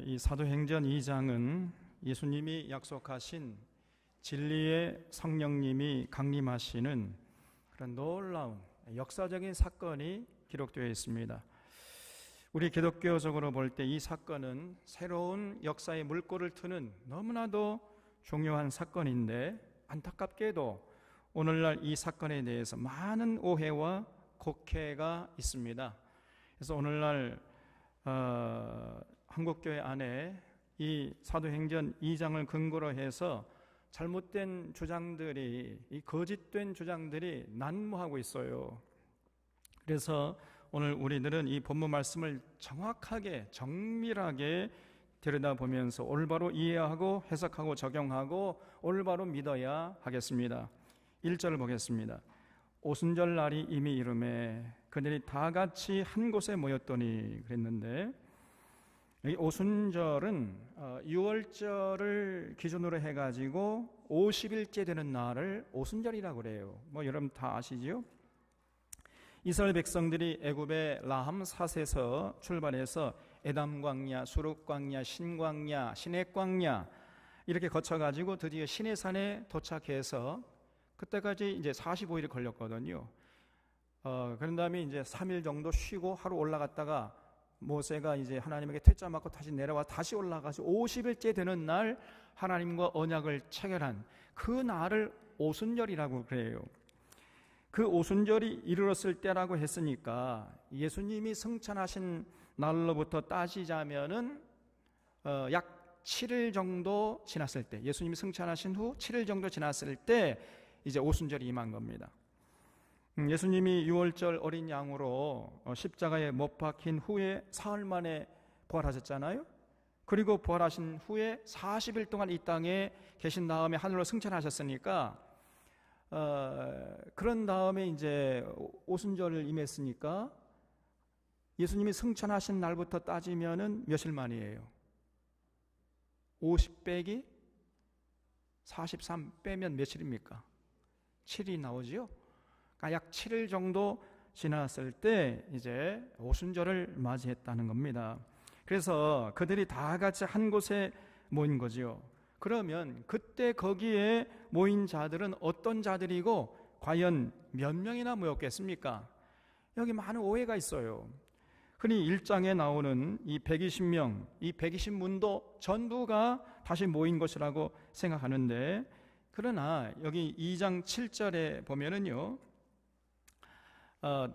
이 사도행전 2장은 예수님이 약속하신 진리의 성령님이 강림하시는 그런 놀라운 역사적인 사건이 기록되어 있습니다. 우리 기독교적으로 볼 때 이 사건은 새로운 역사의 물꼬를 트는 너무나도 중요한 사건인데, 안타깝게도 오늘날 이 사건에 대해서 많은 오해와 곡해가 있습니다. 그래서 오늘날 한국교회 안에 이 사도행전 2장을 근거로 해서 잘못된 주장들이, 이 거짓된 주장들이 난무하고 있어요. 그래서 오늘 우리들은 이 본문 말씀을 정확하게 정밀하게 들여다보면서 올바로 이해하고 해석하고 적용하고 올바로 믿어야 하겠습니다. 1절을 보겠습니다. 오순절 날이 이미 이르매 그들이 다 같이 한 곳에 모였더니 그랬는데, 이 오순절은 6월절을 기준으로 해가지고 50일째 되는 날을 오순절이라고 그래요. 여러분 다 아시죠? 이스라엘 백성들이 애굽의 라함삿에서 출발해서 에담 광야, 수르 광야, 신 광야, 시내 광야 이렇게 거쳐가지고 드디어 시내산에 도착해서 그때까지 이제 45일이 걸렸거든요. 그런 다음에 이제 3일 정도 쉬고 하루 올라갔다가 모세가 이제 하나님에게 퇴짜 맞고 다시 내려와 다시 올라가서 50일째 되는 날 하나님과 언약을 체결한 그 날을 오순절이라고 그래요. 그 오순절이 이르렀을 때라고 했으니까 예수님이 승천하신 날로부터 따지자면은 약 7일 정도 지났을 때, 예수님이 승천하신 후 7일 정도 지났을 때 이제 오순절이 임한 겁니다. 예수님이 6월절 어린 양으로 십자가에 못 박힌 후에 사흘 만에 부활하셨잖아요. 그리고 부활하신 후에 40일 동안 이 땅에 계신 다음에 하늘로 승천하셨으니까 그런 다음에 이제 오순절을 임했으니까 예수님이 승천하신 날부터 따지면은 몇일 만이에요? 50 빼기 43 빼면 며칠입니까? 7이 나오지요? 그러니까 약 7일 정도 지났을 때 이제 오순절을 맞이했다는 겁니다. 그래서 그들이 다 같이 한 곳에 모인 거지요. 그러면 그때 거기에 모인 자들은 어떤 자들이고 과연 몇 명이나 모였겠습니까? 여기 많은 오해가 있어요. 흔히 1장에 나오는 이 120명, 이 120문도 전부가 다시 모인 것이라고 생각하는데, 그러나 여기 2장 7절에 보면은요,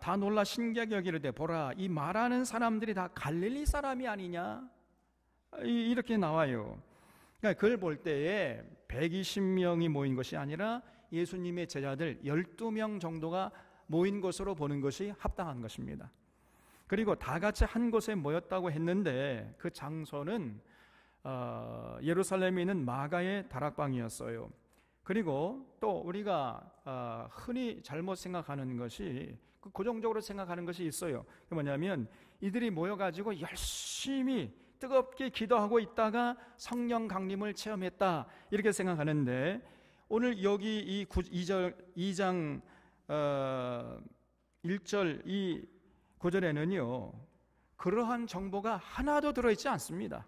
다 놀라 신기하게 여기르되 보라 이 말하는 사람들이 다 갈릴리 사람이 아니냐, 이렇게 나와요. 그러니까 그걸 볼 때에 120명이 모인 것이 아니라 예수님의 제자들 12명 정도가 모인 것으로 보는 것이 합당한 것입니다. 그리고 다 같이 한 곳에 모였다고 했는데 그 장소는 예루살렘에 있는 마가의 다락방이었어요. 그리고 또 우리가 흔히 잘못 생각하는 것이, 고정적으로 생각하는 것이 있어요. 그게 뭐냐면 이들이 모여가지고 열심히 뜨겁게 기도하고 있다가 성령 강림을 체험했다, 이렇게 생각하는데, 오늘 여기 이 2장 1절 이 구절에는요 그러한 정보가 하나도 들어있지 않습니다.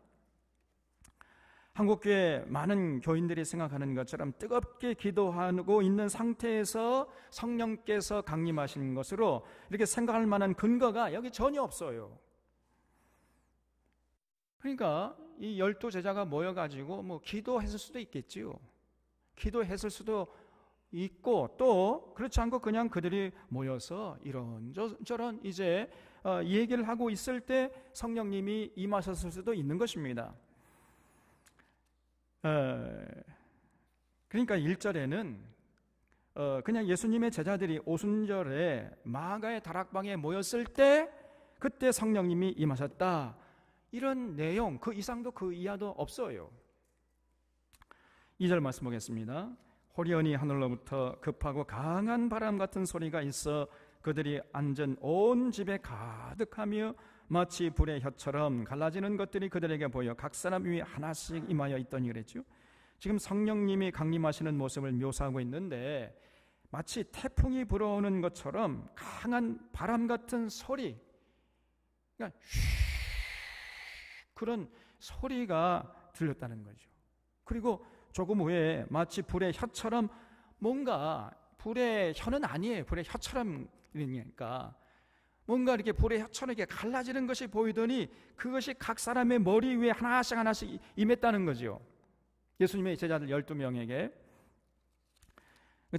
한국교회 많은 교인들이 생각하는 것처럼 뜨겁게 기도하고 있는 상태에서 성령께서 강림하시는 것으로 이렇게 생각할 만한 근거가 여기 전혀 없어요. 그러니까 이 12제자가 모여가지고 기도했을 수도 있겠지요. 기도했을 수도 있고, 또 그렇지 않고 그냥 그들이 모여서 이런저런 이제 얘기를 하고 있을 때 성령님이 임하셨을 수도 있는 것입니다. 그러니까 1절에는 그냥 예수님의 제자들이 오순절에 마가의 다락방에 모였을 때 그때 성령님이 임하셨다, 이런 내용, 그 이상도 그 이하도 없어요. 2절 말씀 보겠습니다. 호련히 하늘로부터 급하고 강한 바람 같은 소리가 있어 그들이 앉은 온 집에 가득하며 마치 불의 혀처럼 갈라지는 것들이 그들에게 보여 각 사람 위에 하나씩 임하여 있더니 그랬죠. 지금 성령님이 강림하시는 모습을 묘사하고 있는데 마치 태풍이 불어오는 것처럼 강한 바람 같은 소리, 그러니까 그런 소리가 들렸다는 거죠. 그리고 조금 후에 마치 불의 혀처럼, 뭔가 불의 혀는 아니에요. 불의 혀처럼 이러니까 뭔가 이렇게 불의 혀처럼 이렇게 갈라지는 것이 보이더니 그것이 각 사람의 머리 위에 하나씩 하나씩 임했다는 거죠. 예수님의 제자들 12명에게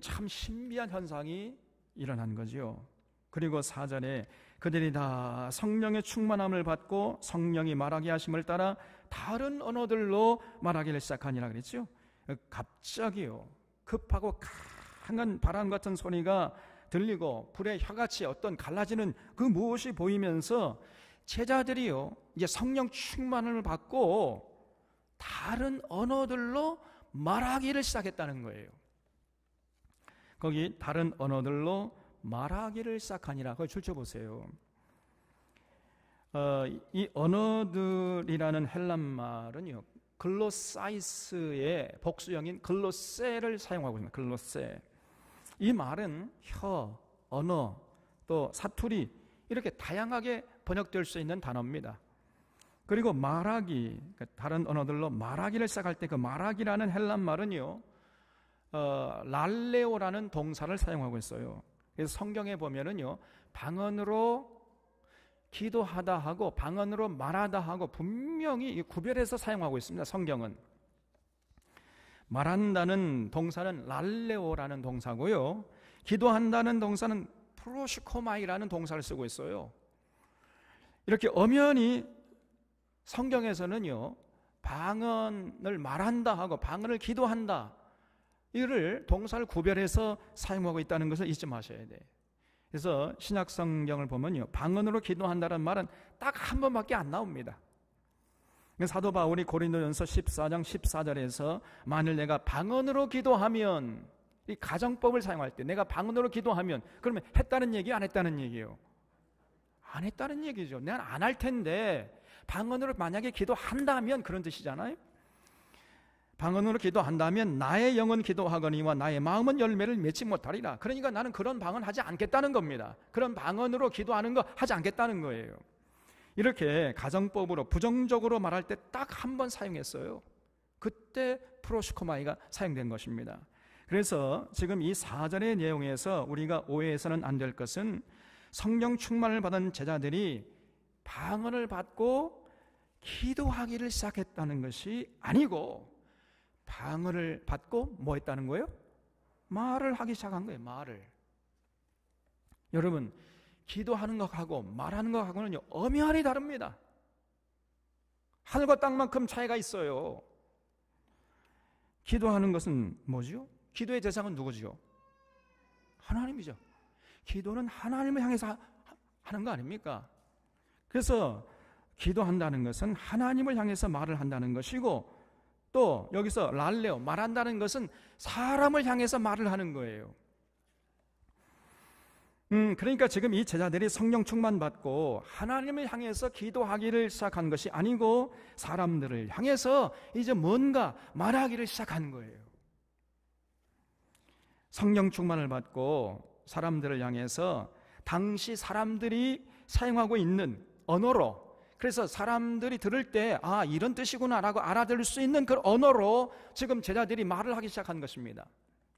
참 신비한 현상이 일어난 거죠. 그리고 4절에 그들이 다 성령의 충만함을 받고 성령이 말하게 하심을 따라 다른 언어들로 말하기를 시작하니라 그랬죠. 갑자기요, 급하고 강한 바람 같은 소리가 들리고 불의 혀같이 어떤 갈라지는 그 무엇이 보이면서 제자들이요, 이제 성령 충만을 받고 다른 언어들로 말하기를 시작했다는 거예요. 거기 다른 언어들로 말하기를 시작하니라. 그걸 줄쳐보세요. 이 언어들이라는 헬란 말은요, 글로사이스의 복수형인 글로세를 사용하고 있습니다. 글로세. 이 말은 혀, 언어, 또 사투리 이렇게 다양하게 번역될 수 있는 단어입니다. 그리고 말하기, 다른 언어들로 말하기를 시작할 때 그 말하기라는 헬란 말은요, 랄레오라는 동사를 사용하고 있어요. 그래서 성경에 보면은요, 방언으로 기도하다 하고 방언으로 말하다 하고 분명히 구별해서 사용하고 있습니다. 성경은. 말한다는 동사는 랄레오라는 동사고요, 기도한다는 동사는 프로시코마이라는 동사를 쓰고 있어요. 이렇게 엄연히 성경에서는요, 방언을 말한다 하고 방언을 기도한다, 이를 동사를 구별해서 사용하고 있다는 것을 잊지 마셔야 돼. 그래서 신약 성경을 보면요, 방언으로 기도한다는 말은 딱 한 번밖에 안 나옵니다. 사도 바울이 고린도전서 14장 14절에서 만일 내가 방언으로 기도하면, 이 가정법을 사용할 때 내가 방언으로 기도하면, 그러면 했다는 얘기예요, 안 했다는 얘기예요? 안 했다는 얘기죠. 난 안 할 텐데 방언으로 만약에 기도한다면 그런 뜻이잖아요. 방언으로 기도한다면 나의 영은 기도하거니와 나의 마음은 열매를 맺지 못하리라. 그러니까 나는 그런 방언 하지 않겠다는 겁니다. 그런 방언으로 기도하는 거 하지 않겠다는 거예요. 이렇게 가정법으로 부정적으로 말할 때 딱 한 번 사용했어요. 그때 프로시코마이가 사용된 것입니다. 그래서 지금 이 4절의 내용에서 우리가 오해해서는 안 될 것은 성령 충만을 받은 제자들이 방언을 받고 기도하기를 시작했다는 것이 아니고, 방언을 받고 뭐 했다는 거예요? 말을 하기 시작한 거예요. 말을. 여러분, 기도하는 것하고 말하는 것하고는 엄연히 다릅니다. 하늘과 땅만큼 차이가 있어요. 기도하는 것은 뭐죠? 기도의 대상은 누구죠? 하나님이죠. 기도는 하나님을 향해서 하는 거 아닙니까? 그래서 기도한다는 것은 하나님을 향해서 말을 한다는 것이고, 또 여기서 랄레오, 말한다는 것은 사람을 향해서 말을 하는 거예요. 그러니까 지금 이 제자들이 성령 충만 받고 하나님을 향해서 기도하기를 시작한 것이 아니고 사람들을 향해서 이제 뭔가 말하기를 시작한 거예요. 성령 충만을 받고 사람들을 향해서 당시 사람들이 사용하고 있는 언어로, 그래서 사람들이 들을 때 아, 이런 뜻이구나라고 알아들을 수 있는 그 언어로 지금 제자들이 말을 하기 시작한 것입니다.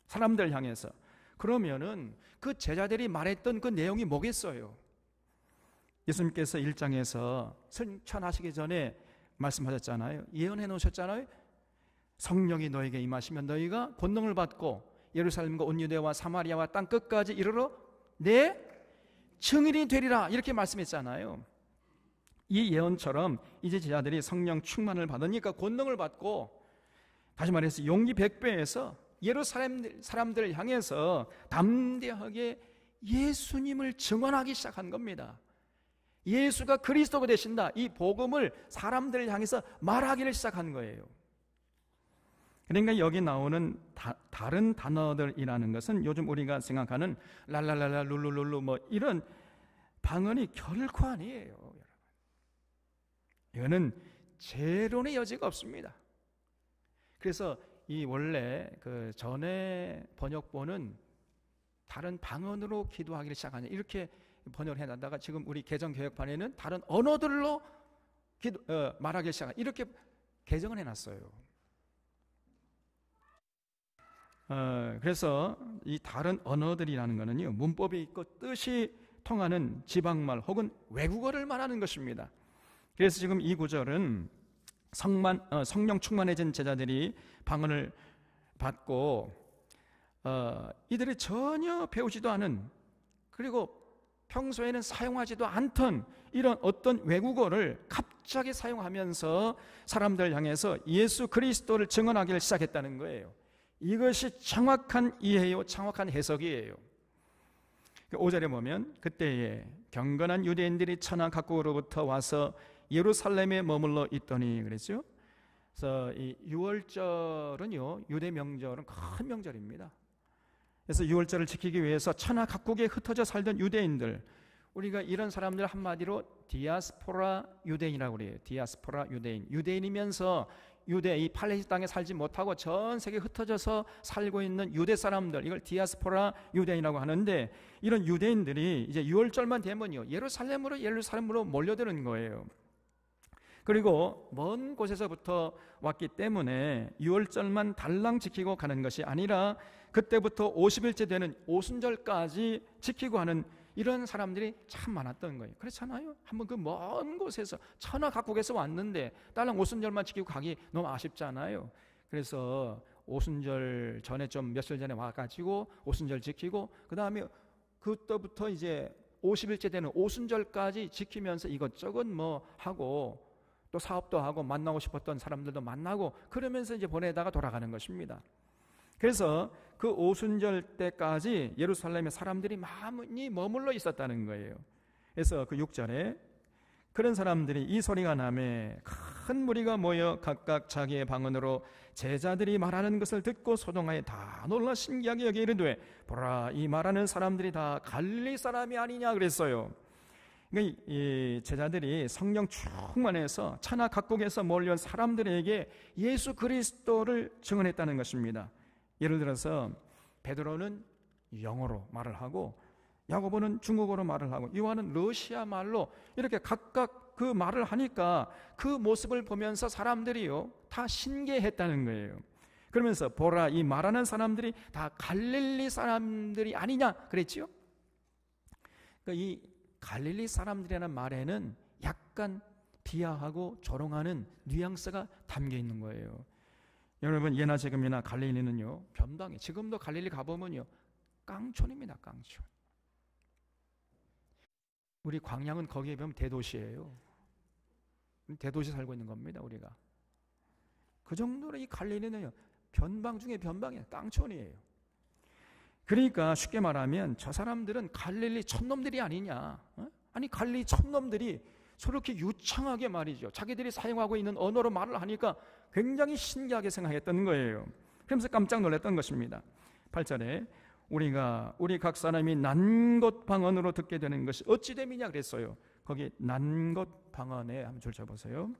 사람들을 향해서. 그러면은 그 제자들이 말했던 그 내용이 뭐겠어요? 예수님께서 1장에서 승천하시기 전에 말씀하셨잖아요. 예언해 놓으셨잖아요. 성령이 너에게 임하시면 너희가 권능을 받고 예루살렘과 온 유대와 사마리아와 땅 끝까지 이르러 내 증인이 되리라, 이렇게 말씀했잖아요. 이 예언처럼 이제 제자들이 성령 충만을 받으니까 권능을 받고, 다시 말해서 용기 100배에서 예루살렘 사람들을 향해서 담대하게 예수님을 증언하기 시작한 겁니다. 예수가 그리스도가 되신다, 이 복음을 사람들을 향해서 말하기를 시작한 거예요. 그러니까 여기 나오는 다른 단어들이라는 것은 요즘 우리가 생각하는 랄랄랄라 룰루룰루 뭐 이런 방언이 결코 아니에요. 이거는 재론의 여지가 없습니다. 그래서 이 원래 그 전에 번역본은 다른 방언으로 기도하기를 시작하냐 이렇게 번역을 해놨다가 지금 우리 개정개혁판에는 다른 언어들로 말하기 시작. 이렇게 개정을 해놨어요. 그래서 이 다른 언어들이라는 것은요, 문법이 있고 뜻이 통하는 지방말 혹은 외국어를 말하는 것입니다. 그래서 지금 이 구절은 성령 충만해진 제자들이 방언을 받고 이들이 전혀 배우지도 않은, 그리고 평소에는 사용하지도 않던 이런 어떤 외국어를 갑자기 사용하면서 사람들 향해서 예수 그리스도를 증언하기를 시작했다는 거예요. 이것이 정확한 이해요, 정확한 해석이에요. 5절에 보면 그때에 경건한 유대인들이 천하 각국으로부터 와서 예루살렘에 머물러 있더니 그랬죠. 그래서 이 유월절은요, 유대 명절은 큰 명절입니다. 그래서 유월절을 지키기 위해서 천하 각국에 흩어져 살던 유대인들, 우리가 이런 사람들 한마디로 디아스포라 유대인이라고 그래요. 디아스포라 유대인, 유대인이면서 유대, 이 팔레스타인 땅에 살지 못하고 전 세계에 흩어져서 살고 있는 유대 사람들, 이걸 디아스포라 유대인이라고 하는데, 이런 유대인들이 이제 유월절만 되면요, 예루살렘으로 몰려드는 거예요. 그리고 먼 곳에서부터 왔기 때문에 유월절만 달랑 지키고 가는 것이 아니라 그때부터 50일째 되는 오순절까지 지키고 하는 이런 사람들이 참 많았던 거예요. 그렇잖아요. 한번 그 먼 곳에서 천하 각국에서 왔는데 딸랑 오순절만 지키고 가기 너무 아쉽잖아요. 그래서 오순절 전에 좀 며칠 전에 와가지고 오순절 지키고, 그 다음에 그때부터 이제 50일째 되는 오순절까지 지키면서 이것저것 뭐 하고 또 사업도 하고 만나고 싶었던 사람들도 만나고 그러면서 이제 보내다가 돌아가는 것입니다. 그래서 그 오순절 때까지 예루살렘에 사람들이 많이 머물러 있었다는 거예요. 그래서 그 6절에 그런 사람들이 이 소리가 나매 큰 무리가 모여 각각 자기의 방언으로 제자들이 말하는 것을 듣고 소동하여 다 놀라 신기하게 여기 이르되 보라, 이 말하는 사람들이 다 갈릴리 사람이 아니냐 그랬어요. 그러니까 이 제자들이 성령 충만해서 천하 각국에서 몰려온 사람들에게 예수 그리스도를 증언했다는 것입니다. 예를 들어서 베드로는 영어로 말을 하고, 야고보는 중국어로 말을 하고, 요한은 러시아 말로 이렇게 각각 그 말을 하니까 그 모습을 보면서 사람들이요 다 신기했다는 거예요. 그러면서 보라, 이 말하는 사람들이 다 갈릴리 사람들이 아니냐 그랬지요. 그러니까 이 갈릴리 사람들이라는 말에는 약간 비하하고 조롱하는 뉘앙스가 담겨 있는 거예요. 여러분, 예나 지금이나 갈릴리는요 변방에, 지금도 갈릴리 가보면요 깡촌입니다. 깡촌. 우리 광양은 거기에 보면 대도시예요. 대도시 살고 있는 겁니다. 우리가 그 정도로 이 갈릴리는요 변방 중에 변방이에요. 깡촌이에요. 그러니까 쉽게 말하면 저 사람들은 갈릴리 촌놈들이 아니냐. 아니 갈릴리 촌놈들이 저렇게 유창하게 말이죠, 자기들이 사용하고 있는 언어로 말을 하니까 굉장히 신기하게 생각했던 거예요. 그러면서 깜짝 놀랐던 것입니다. 8절에 우리 각 사람이 난곳 방언으로 듣게 되는 것이 어찌 됨이냐 그랬어요. 거기 난곳 방언에 한번 줄 쳐보세요.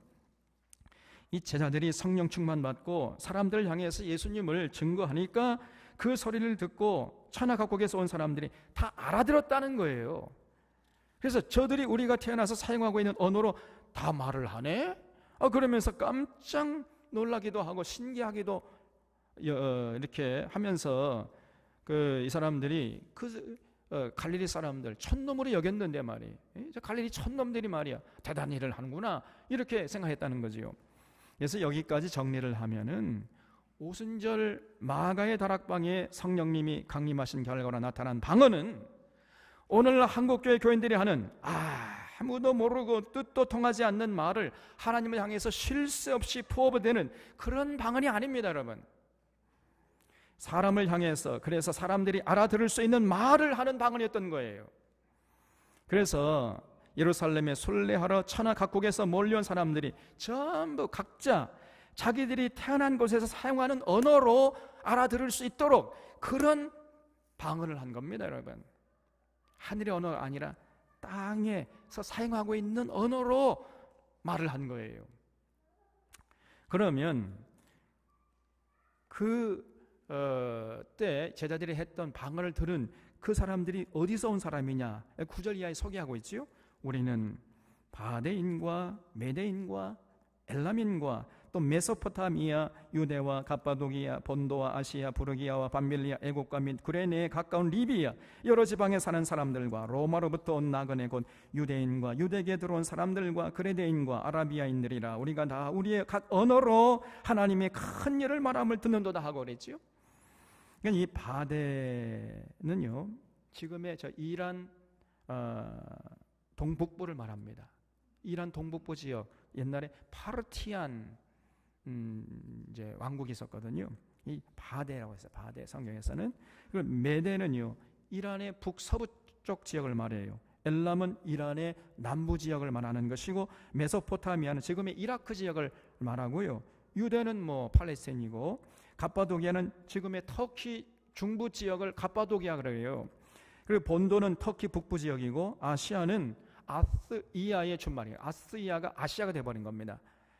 이 제자들이 성령 충만 받고 사람들을 향해서 예수님을 증거하니까 그 소리를 듣고 천하 각국에서 온 사람들이 다 알아들었다는 거예요. 그래서 저들이 우리가 태어나서 사용하고 있는 언어로 다 말을 하네? 그러면서 깜짝 놀라기도 하고 신기하기도 이렇게 하면서 이 사람들이 갈릴리 사람들 촌놈으로 여겼는데 말이에요. 갈릴리 촌놈들이 말이야 대단한 일을 하는구나 이렇게 생각했다는 거지요. 그래서 여기까지 정리를 하면은 오순절 마가의 다락방에 성령님이 강림하신 결과로 나타난 방언은 오늘 한국교회 교인들이 하는 아무도 모르고 뜻도 통하지 않는 말을 하나님을 향해서 쉴 새 없이 부어대는 그런 방언이 아닙니다. 여러분, 사람을 향해서, 그래서 사람들이 알아들을 수 있는 말을 하는 방언이었던 거예요. 그래서 예루살렘에 순례하러 천하 각국에서 몰려온 사람들이 전부 각자 자기들이 태어난 곳에서 사용하는 언어로 알아들을 수 있도록 그런 방언을 한 겁니다. 여러분, 하늘의 언어가 아니라 땅에서 사용하고 있는 언어로 말을 한 거예요. 그러면 그때 제자들이 했던 방언을 들은 그 사람들이 어디서 온 사람이냐 9절 이하에 소개하고 있지요. 우리는 바데인과 메데인과 엘람인과 또 메소포타미아, 유대와 갑바도기아, 본도와 아시아, 부르기아와 밤밀리아, 애국과 및 구레네에 가까운 리비아, 여러 지방에 사는 사람들과 로마로부터 온 나그네 곧 유대인과 유대계에 들어온 사람들과 그레데인과 아라비아인들이라 우리가 다 우리의 각 언어로 하나님의 큰 일을 말함을 듣는도다 하고 그랬지요. 그러니까 이 바데는요, 지금의 저 이란 동북부를 말합니다. 이란 동북부 지역, 옛날에 파르티안 이제 왕국이 있었거든요. 이 바데라고 했어요. 바데 성경에서는. 그리고 메데는요, 이란의 북서부 쪽 지역을 말해요. 엘람은 이란의 남부 지역을 말하는 것이고, 메소포타미아는 지금의 이라크 지역을 말하고요. 유대는 뭐 팔레스타인이고, 갑바도기아는 지금의 터키 중부 지역을 갑바도기아 그래요. 그리고 본도는 터키 북부 지역이고, 아시아는 아스이아의 준말이에요. 아스이아가 아시아가 돼버린 겁니다.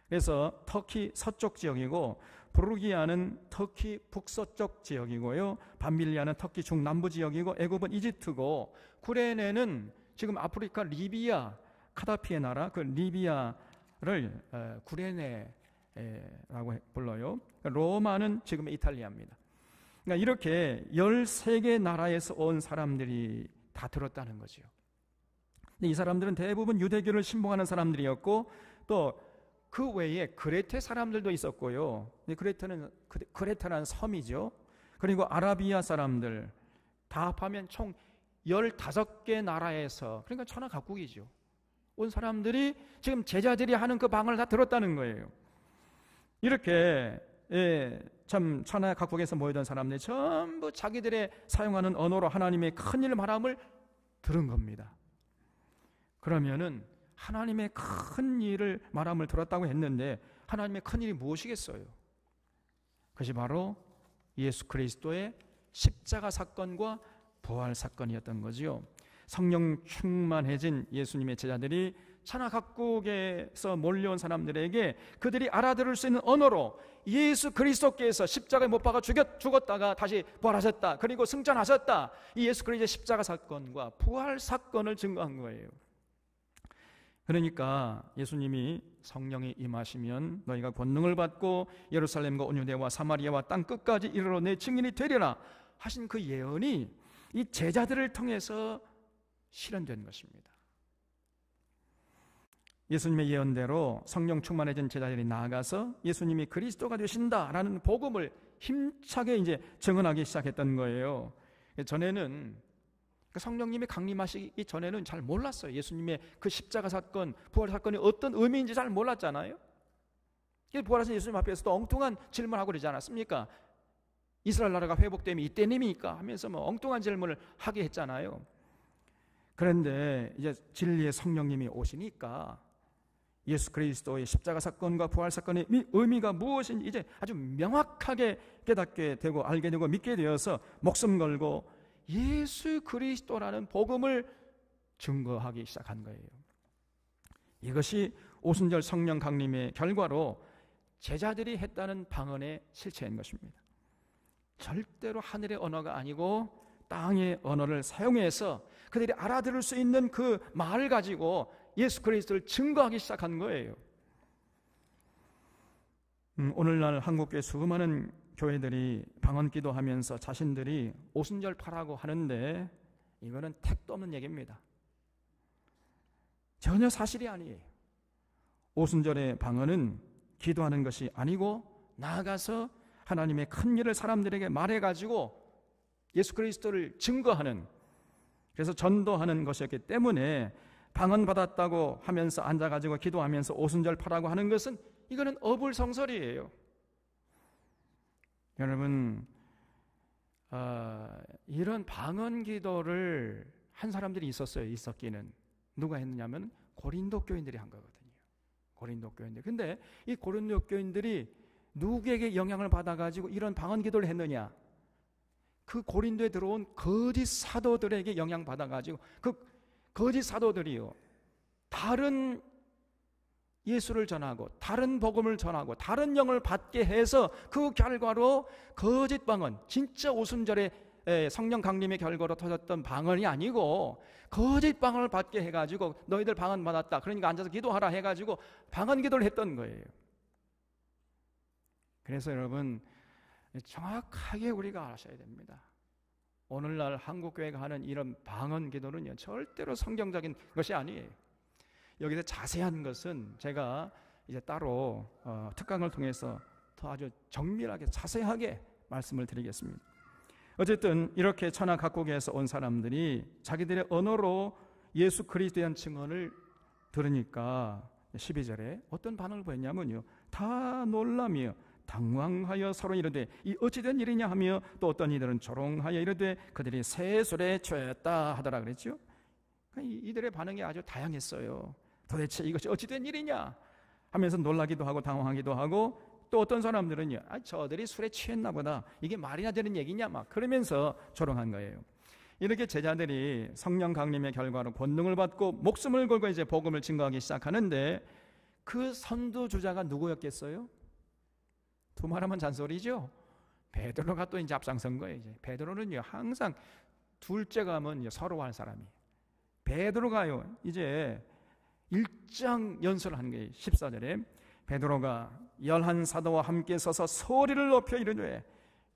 그래서 터키 서쪽 지역이고, 부르기아는 터키 북서쪽 지역이고요, 밤밀리아는 터키 중남부 지역이고, 애굽은 이집트고, 구레네는 지금 아프리카 리비아, 카다피의 나라 그 리비아를 구레네라고 불러요. 로마는 지금의 이탈리아입니다. 그러니까 이렇게 13개 나라에서 온 사람들이 다 들었다는 거죠. 근데 이 사람들은 대부분 유대교를 신봉하는 사람들이었고, 또 그 외에 그레테 사람들도 있었고요. 그레테는 섬이죠. 그리고 아라비아 사람들 다 합하면 총 15개 나라에서, 그러니까 천하각국이죠, 온 사람들이 지금 제자들이 하는 그 방언을 다 들었다는 거예요. 이렇게 참 천하각국에서 모이던 사람들이 전부 자기들의 사용하는 언어로 하나님의 큰일 말함을 들은 겁니다. 그러면은 하나님의 큰 일을 말함을 들었다고 했는데, 하나님의 큰 일이 무엇이겠어요? 그것이 바로 예수 그리스도의 십자가 사건과 부활 사건이었던 거지요. 성령 충만해진 예수님의 제자들이 천하각국에서 몰려온 사람들에게 그들이 알아들을 수 있는 언어로 예수 그리스도께서 십자가에 못 박아 죽었다가 다시 부활하셨다, 그리고 승천하셨다, 이 예수 그리스도의 십자가 사건과 부활 사건을 증거한 거예요. 그러니까 예수님이 성령이 임하시면 너희가 권능을 받고 예루살렘과 온 유대와 사마리아와 땅 끝까지 이르러 내 증인이 되리라 하신 그 예언이 이 제자들을 통해서 실현된 것입니다. 예수님의 예언대로 성령 충만해진 제자들이 나아가서 예수님이 그리스도가 되신다라는 복음을 힘차게 이제 증언하기 시작했던 거예요. 전에는 성령님이 강림하시기 전에는 잘 몰랐어요. 예수님의 그 십자가 사건, 부활 사건이 어떤 의미인지 잘 몰랐잖아요. 부활하신 예수님 앞에서도 엉뚱한 질문하고 그러지 않았습니까? 이스라엘 나라가 회복되면 이때님이니까 하면서 뭐 엉뚱한 질문을 하게 했잖아요. 그런데 이제 진리의 성령님이 오시니까 예수 그리스도의 십자가 사건과 부활 사건의 의미가 무엇인지 이제 아주 명확하게 깨닫게 되고 알게 되고 믿게 되어서 목숨 걸고 예수 그리스도라는 복음을 증거하기 시작한 거예요. 이것이 오순절 성령 강림의 결과로 제자들이 했다는 방언의 실체인 것입니다. 절대로 하늘의 언어가 아니고 땅의 언어를 사용해서 그들이 알아들을 수 있는 그 말을 가지고 예수 그리스도를 증거하기 시작한 거예요. 오늘날 한국교회 수많은 교회들이 방언 기도하면서 자신들이 오순절파라고 하는데, 이거는 택도 없는 얘기입니다. 전혀 사실이 아니에요. 오순절의 방언은 기도하는 것이 아니고 나아가서 하나님의 큰 일을 사람들에게 말해가지고 예수 그리스도를 증거하는, 그래서 전도하는 것이었기 때문에 방언 받았다고 하면서 앉아가지고 기도하면서 오순절파라고 하는 것은 이거는 어불성설이에요. 여러분, 이런 방언 기도를 한 사람들이 있었기는 누가 했느냐면 고린도 교인들이 한 거거든요. 고린도 교인들. 근데 이 고린도 교인들이 누구에게 영향을 받아가지고 이런 방언 기도를 했느냐? 그 고린도에 들어온 거짓 사도들에게 영향 받아가지고 그 거짓 사도들이요, 다른 예수를 전하고 다른 복음을 전하고 다른 영을 받게 해서 그 결과로 거짓 방언, 진짜 오순절에 성령 강림의 결과로 터졌던 방언이 아니고 거짓 방언을 받게 해가지고 너희들 방언 받았다, 그러니까 앉아서 기도하라 해가지고 방언 기도를 했던 거예요. 그래서 여러분, 정확하게 우리가 아셔야 됩니다. 오늘날 한국교회가 하는 이런 방언 기도는요, 절대로 성경적인 것이 아니에요. 여기서 자세한 것은 제가 이제 따로 특강을 통해서 더 아주 정밀하게 자세하게 말씀을 드리겠습니다. 어쨌든 이렇게 천하 각국에서 온 사람들이 자기들의 언어로 예수 그리스도에 대한 증언을 들으니까 12절에 어떤 반응을 보였냐면요, 다 놀라며 당황하여 서로 이르되 이 어찌된 일이냐 하며, 또 어떤 이들은 조롱하여 이르되 그들이 새 술에 취했다 하더라 그랬죠. 이들의 반응이 아주 다양했어요. 도대체 이것이 어찌된 일이냐 하면서 놀라기도 하고 당황하기도 하고, 또 어떤 사람들은요, 저들이 술에 취했나 보다, 이게 말이나 되는 얘기냐 막 그러면서 조롱한 거예요. 이렇게 제자들이 성령 강림의 결과로 권능을 받고 목숨을 걸고 이제 복음을 증거하기 시작하는데, 그 선두주자가 누구였겠어요? 두말하면 잔소리죠. 베드로가 또 이제 앞장선 거예요. 이제 베드로는요, 항상 둘째가 하면 서로 할 사람이에요. 베드로가요, 이제 일장 연설을 하는 거예요. 14절에 베드로가 11 사도와 함께 서서 소리를 높여 이르되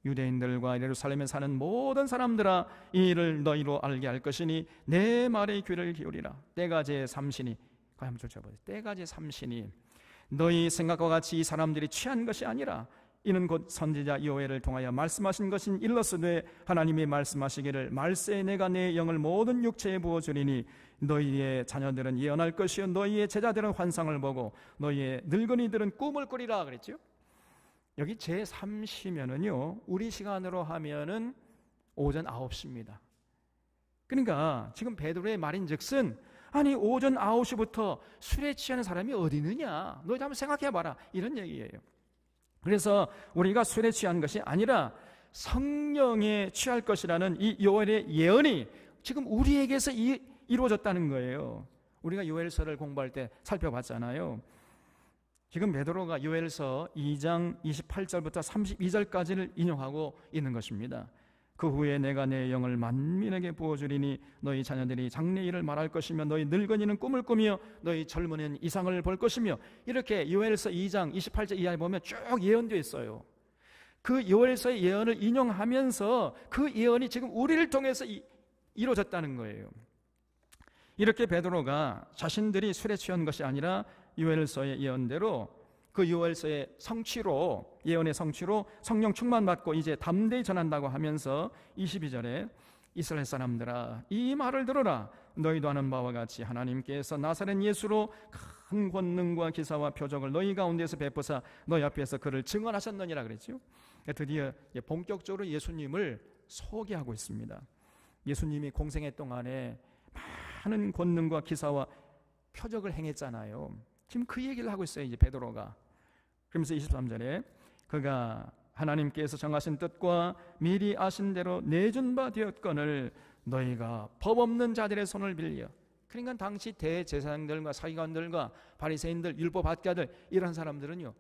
유대인들과 예루살렘에 사는 모든 사람들아, 이 일을 너희로 알게 할 것이니 내 말에 귀를 기울이라. 때가 제3시니, 한번 쫓아보세요. 때가 제3시니 너희 생각과 같이 이 사람들이 취한 것이 아니라 이는 곧 선지자 요엘을 통하여 말씀하신 것인 일러스되 하나님이 말씀하시기를 말세에 내가 내 영을 모든 육체에 부어주리니 너희의 자녀들은 예언할 것이요 너희의 제자들은 환상을 보고 너희의 늙은이들은 꿈을 꾸리라 그랬죠. 여기 제3시면은요, 우리 시간으로 하면은 오전 9시입니다. 그러니까 지금 베드로의 말인즉슨, 아니 오전 9시부터 술에 취하는 사람이 어디 있느냐, 너희 한번 생각해봐라, 이런 얘기예요. 그래서 우리가 술에 취한 것이 아니라 성령에 취할 것이라는 이 요엘의 예언이 지금 우리에게서 이루어졌다는 거예요. 우리가 요엘서를 공부할 때 살펴봤잖아요. 지금 베드로가 요엘서 2장 28절부터 32절까지를 인용하고 있는 것입니다. 그 후에 내가 내 영을 만민에게 부어주리니 너희 자녀들이 장래일을 말할 것이며 너희 늙은이는 꿈을 꾸며 너희 젊은이는 이상을 볼 것이며, 이렇게 요엘서 2장 28절 이하에 보면 쭉 예언되어 있어요. 그 요엘서의 예언을 인용하면서 그 예언이 지금 우리를 통해서 이루어졌다는 거예요. 이렇게 베드로가 자신들이 술에 취한 것이 아니라 요엘서의 예언대로 그 요엘서의 성취로, 예언의 성취로 성령 충만받고 이제 담대히 전한다고 하면서 22절에 이스라엘 사람들아 이 말을 들어라. 너희도 아는 바와 같이 하나님께서 나사렛 예수로 큰 권능과 기사와 표적을 너희 가운데서 베푸사 너희 앞에서 그를 증언하셨느니라 그랬죠. 드디어 본격적으로 예수님을 소개하고 있습니다. 예수님이 공생의 동안에 많은 권능과 기사와 표적을 행했잖아요. 지금 그 얘기를 하고 있어요, 이제 베드로가. 그러면서 23절에 그가 하나님께서 정하신 뜻과 미리 아신 대로 내준 바 되었거늘 너희가 법 없는 자들의 손을 빌려. 그러니까 당시 대제사장들과 사기관들과 바리새인들, 율법학자들, 이런 사람들은요,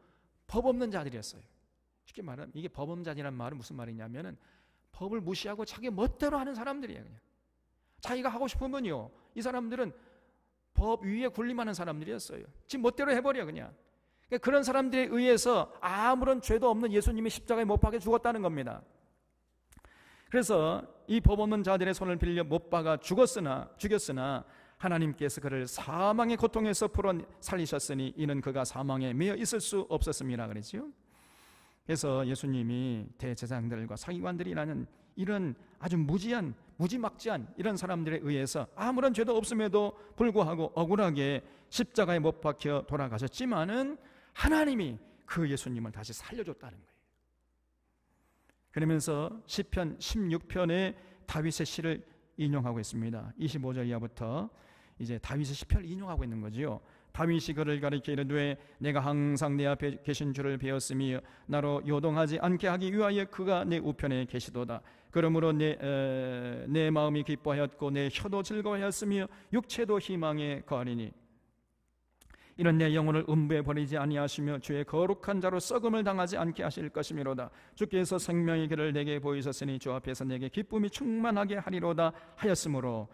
법 없는 자들이었어요. 쉽게 말하면 이게 법 없는 자들이란 말은 무슨 말이냐면은 법을 무시하고 자기 멋대로 하는 사람들이에요. 그냥 자기가 하고 싶으면요, 이 사람들은 법 위에 군림하는 사람들이었어요. 지금 멋대로 해버려 그냥. 그러니까 그런 사람들에 의해서 아무런 죄도 없는 예수님이 십자가에 못 박혀 죽었다는 겁니다. 그래서 이 법 없는 자들의 손을 빌려 못 박아 죽였으나 하나님께서 그를 사망의 고통에서 풀어 살리셨으니 이는 그가 사망에 매여 있을 수 없었습니다 그랬죠. 그래서 예수님이 대제사장들과 사기관들이라는 이런 아주 무지막지한 이런 사람들에 의해서 아무런 죄도 없음에도 불구하고 억울하게 십자가에 못 박혀 돌아가셨지만은 하나님이 그 예수님을 다시 살려줬다는 거예요. 그러면서 시편 16편의 다윗의 시를 인용하고 있습니다. 25절 이하부터 이제 다윗의 시편을 인용하고 있는 거지요. 다윗이 그를 가리켜 이르되 내가 항상 내 앞에 계신 줄을 배웠으며 나로 요동하지 않게 하기 위하여 그가 내 우편에 계시도다. 그러므로 내 마음이 기뻐하였고 내 혀도 즐거워하였으며 육체도 희망에 거하리니. 이는 내 영혼을 음부에 버리지 아니하시며 주의 거룩한 자로 썩음을 당하지 않게 하실 것이미로다. 주께서 생명의 길을 내게 보이셨으니 주 앞에서 내게 기쁨이 충만하게 하리로다 하였으므로,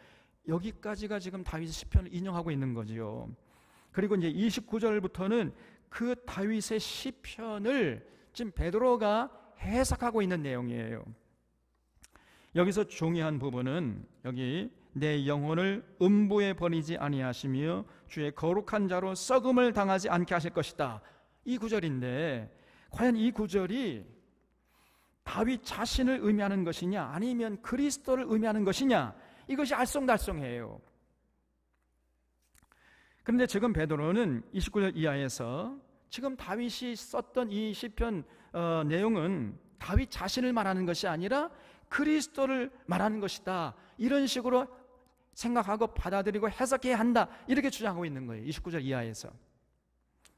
여기까지가 지금 다윗의 시편을 인용하고 있는 거지요. 그리고 이제 29절부터는 그 다윗의 시편을 지금 베드로가 해석하고 있는 내용이에요. 여기서 중요한 부분은 여기 내 영혼을 음부에 버리지 아니하시며 주의 거룩한 자로 썩음을 당하지 않게 하실 것이다, 이 구절인데, 과연 이 구절이 다윗 자신을 의미하는 것이냐 아니면 그리스도를 의미하는 것이냐, 이것이 알쏭달쏭해요. 그런데 지금 베드로는 29절 이하에서 지금 다윗이 썼던 이 시편 내용은 다윗 자신을 말하는 것이 아니라 그리스도를 말하는 것이다, 이런 식으로 생각하고 받아들이고 해석해야 한다, 이렇게 주장하고 있는 거예요. 29절 이하에서.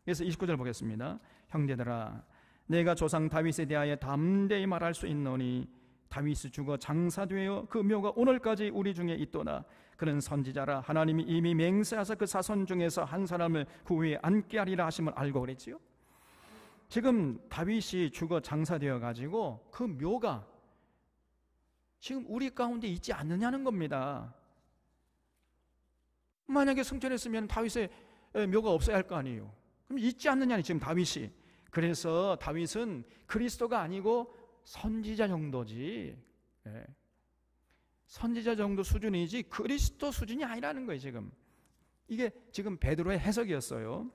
그래서 29절 보겠습니다. 형제들아, 내가 조상 다윗에 대하여 담대히 말할 수 있노니 다윗이 죽어 장사되어 그 묘가 오늘까지 우리 중에 있도다. 그는 선지자라 하나님이 이미 맹세하사 그 사손 중에서 한 사람을 그 위에 앉게 하리라 하심을 알고 그랬지요. 지금 다윗이 죽어 장사되어 가지고 그 묘가 지금 우리 가운데 있지 않느냐는 겁니다. 만약에 승천했으면 다윗의 묘가 없어야 할 거 아니에요. 그럼 있지 않느냐니 지금 다윗이. 그래서 다윗은 그리스도가 아니고 선지자 정도지, 선지자 정도 수준이지 그리스도 수준이 아니라는 거예요. 지금 이게 지금 베드로의 해석이었어요.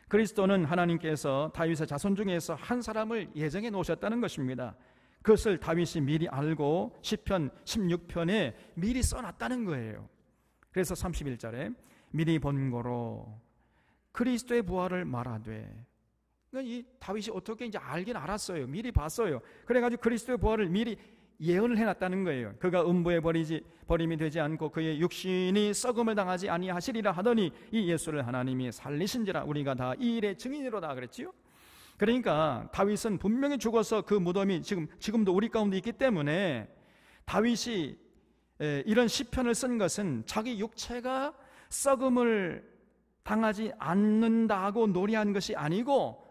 그리스도는 하나님께서 다윗의 자손 중에서 한 사람을 예정해 놓으셨다는 것입니다. 그것을 다윗이 미리 알고 시편 16편에 미리 써놨다는 거예요. 그래서 31절에 미리 본고로 그리스도의 부활을 말하되, 그러니까 이 다윗이 어떻게 이제 알긴 알았어요. 미리 봤어요. 그래가지고 그리스도의 부활을 미리 예언을 해놨다는 거예요. 그가 음부에 버림이 되지 않고 그의 육신이 썩음을 당하지 아니하시리라 하더니 이 예수를 하나님이 살리신지라 우리가 다 이 일의 증인이로다 그랬지요. 그러니까 다윗은 분명히 죽어서 그 무덤이 지금도 우리 가운데 있기 때문에 다윗이 이런 시편을 쓴 것은 자기 육체가 썩음을 당하지 않는다고 노래한 것이 아니고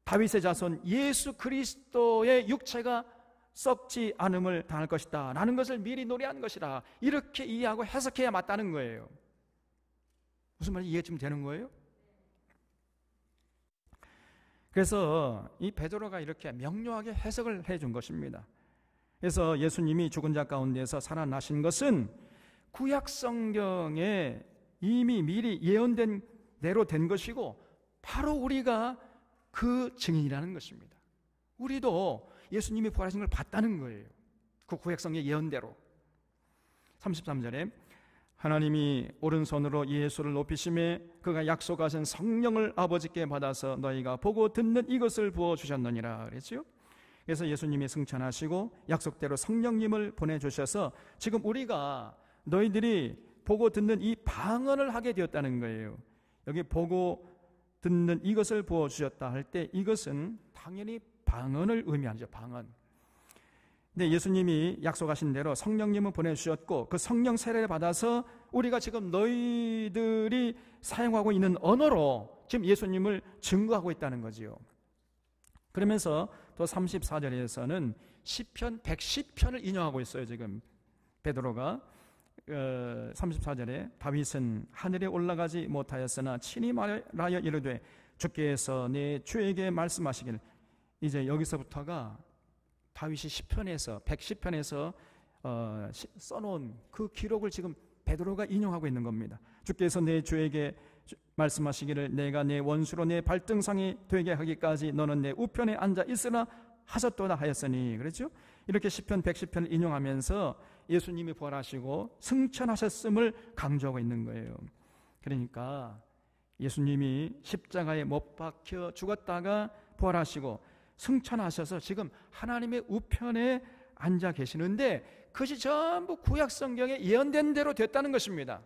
다윗의 자손 예수 그리스도의 육체가 썩지 않음을 당할 것이다 라는 것을 미리 노래한 것이라, 이렇게 이해하고 해석해야 맞다는 거예요. 무슨 말인지 이해 좀 되는 거예요? 그래서 이 베드로가 이렇게 명료하게 해석을 해준 것입니다. 그래서 예수님이 죽은 자 가운데서 살아나신 것은 구약 성경에 이미 미리 예언된 대로 된 것이고 바로 우리가 그 증인이라는 것입니다. 우리도 예수님이 부활하신 걸 봤다는 거예요. 그 구약 성경의 예언대로. 33절에 하나님이 오른손으로 예수를 높이심에 그가 약속하신 성령을 아버지께 받아서 너희가 보고 듣는 이것을 부어주셨느니라 그랬죠. 그래서 예수님이 승천하시고 약속대로 성령님을 보내주셔서 지금 우리가 너희들이 보고 듣는 이 방언을 하게 되었다는 거예요. 여기 보고 듣는 이것을 부어주셨다 할 때 이것은 당연히 방언을 의미하죠. 방언. 근데 예수님이 약속하신 대로 성령님을 보내주셨고 그 성령 세례를 받아서 우리가 지금 너희들이 사용하고 있는 언어로 지금 예수님을 증거하고 있다는 거지요. 그러면서 또 34절에서는 시편 110편을 인용하고 있어요. 지금 베드로가 34절에 다윗은 하늘에 올라가지 못하였으나 친히 말하여 이르되 주께서 내 주에게 말씀하시길. 이제 여기서부터가 다윗이 시편에서 110편에서 써놓은 그 기록을 지금 베드로가 인용하고 있는 겁니다. 주께서 내 주에게 말씀하시기를 내가 내 원수로 내 발등상이 되게 하기까지 너는 내 우편에 앉아 있으라 하셨도다 하였으니, 그렇죠? 이렇게 시편 110편을 인용하면서 예수님이 부활하시고 승천하셨음을 강조하고 있는 거예요. 그러니까 예수님이 십자가에 못 박혀 죽었다가 부활하시고 승천하셔서 지금 하나님의 우편에 앉아 계시는데 그것이 전부 구약 성경에 예언된 대로 됐다는 것입니다.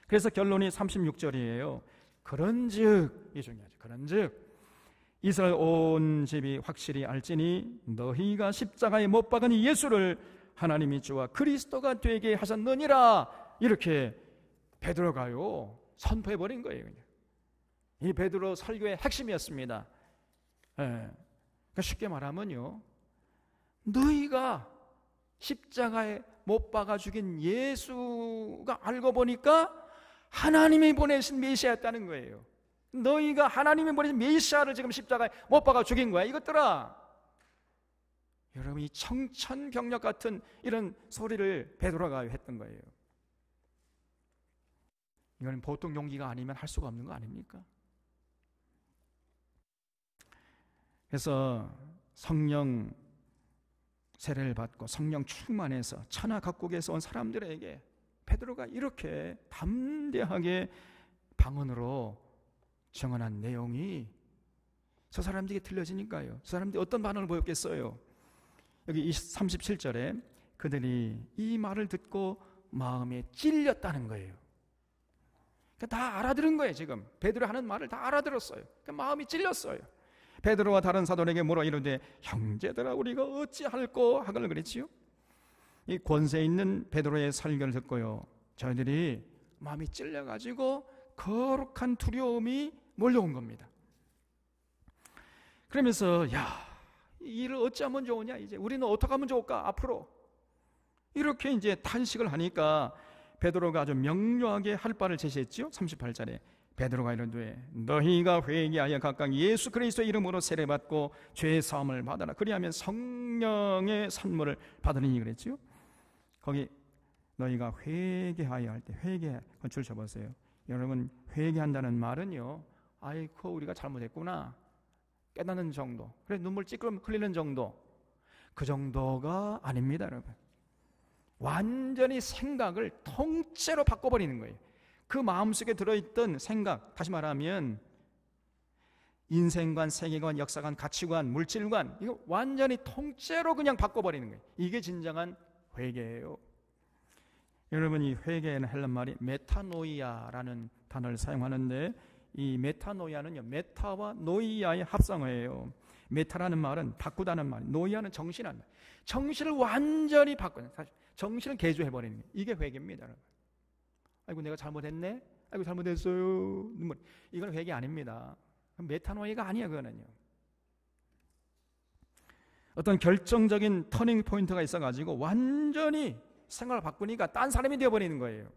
그래서 결론이 36절이에요. 그런즉, 이 중요하죠. 그런즉 이스라엘 온 집이 확실히 알지니 너희가 십자가에 못 박은 이 예수를 하나님이 주와 그리스도가 되게 하셨느니라. 이렇게 베드로가요 선포해버린 거예요. 그냥. 이 베드로 설교의 핵심이었습니다. 그러니까 쉽게 말하면요, 너희가 십자가에 못 박아 죽인 예수가 알고 보니까 하나님이 보내신 메시아였다는 거예요. 너희가 하나님이 보내신 메시아를 지금 십자가에 못 박아 죽인 거야, 이것들아. 여러분, 이 청천벽력 같은 이런 소리를 베드로가 했던 거예요. 이건 보통 용기가 아니면 할 수가 없는 거 아닙니까? 그래서 성령 세례를 받고 성령 충만해서 천하 각국에서 온 사람들에게 베드로가 이렇게 담대하게 방언으로 증언한 내용이 저 사람들에게 들려지니까요, 저 사람들이 어떤 반응을 보였겠어요? 여기 37절에 그들이 이 말을 듣고 마음에 찔렸다는 거예요. 그러니까 다 알아들은 거예요. 지금 베드로 하는 말을 다 알아들었어요. 그러니까 마음이 찔렸어요. 베드로와 다른 사도에게 물어 이르되 형제들아 우리가 어찌할꼬 하거늘 그랬지요. 이 권세 있는 베드로의 설교를 듣고요, 저희들이 마음이 찔려가지고 거룩한 두려움이 몰려온 겁니다. 그러면서 이 일을 어찌하면 좋으냐, 이제 우리는 어떻게 하면 좋을까 앞으로, 이렇게 이제 탄식을 하니까 베드로가 아주 명료하게 할 바를 제시했지요. 38절에 베드로가 이르되 너희가 회개하여 각각 예수 그리스도의 이름으로 세례받고 죄 사함을 받아라. 그리하면 성령의 선물을 받으리니 그랬지요. 거기 너희가 회개하여 할 때 회개 줄 쳐보세요. 여러분, 회개한다는 말은요, 아이고 우리가 잘못했구나 깨닫는 정도, 그래 눈물 찌끄럼 흘리는 정도, 그 정도가 아닙니다. 여러분, 완전히 생각을 통째로 바꿔버리는 거예요. 그 마음속에 들어있던 생각, 다시 말하면 인생관, 세계관, 역사관, 가치관, 물질관, 이거 완전히 통째로 그냥 바꿔버리는 거예요. 이게 진정한 회개예요. 여러분, 이 회개에는 헬란 말이 메타노이아라는 단어를 사용하는데, 이 메타노이아는요, 메타와 노이아의 합성어예요. 메타라는 말은 바꾸다는 말, 노이아는 정신하는 말. 정신을 완전히 바꾸는, 사실 정신을 개조해버리는 거예요. 이게 회개입니다, 여러분. 아이고 내가 잘못했네, 아이고 잘못했어요, 눈물. 이건 회개 아닙니다. 메타노이아가 아니야. 그거는요, 어떤 결정적인 터닝 포인트가 있어가지고 완전히 생각을 바꾸니까 딴 사람이 되어버리는 거예요.